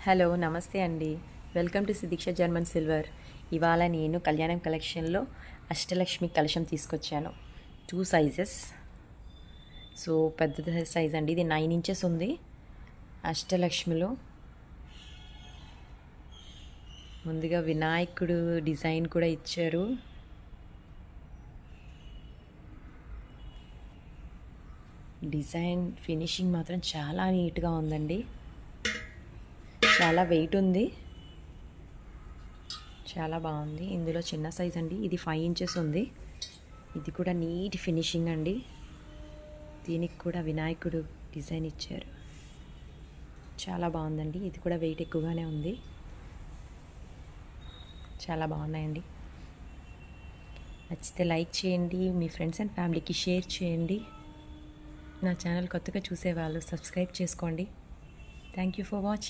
Hello నమస్తే అండి. Welcome to Sudiksha German silver. ఇవాళ నేను కళ్యాణం కలెక్షన్లో అష్టలక్ష్మి కలశం తీసుకొచ్చాను. 2 సైజెస్. సో పెద్ద సైజ్ అండి, ఇది 9 ఇంచెస్ ఉంది. అష్టలక్ష్మిలో ముందుగా వినాయకుడు డిజైన్ కూడా ఇచ్చారు. డిజైన్ ఫినిషింగ్ మాత్రం చాలా నీట్గా ఉందండి. చాలా వెయిట్ ఉంది, చాలా బాగుంది. ఇందులో చిన్న సైజ్ అండి, ఇది 5 ఇంచెస్ ఉంది. ఇది కూడా నీట్ ఫినిషింగ్ అండి. దీనికి కూడా వినాయకుడు డిజైన్ ఇచ్చారు, చాలా బాగుందండి. ఇది కూడా వెయిట్ ఎక్కువగానే ఉంది, చాలా బాగున్నాయండి. నచ్చితే లైక్ చేయండి, మీ ఫ్రెండ్స్ అండ్ ఫ్యామిలీకి షేర్ చేయండి. నా ఛానల్ కొత్తగా చూసేవాళ్ళు సబ్స్క్రైబ్ చేసుకోండి. Thank you for watching.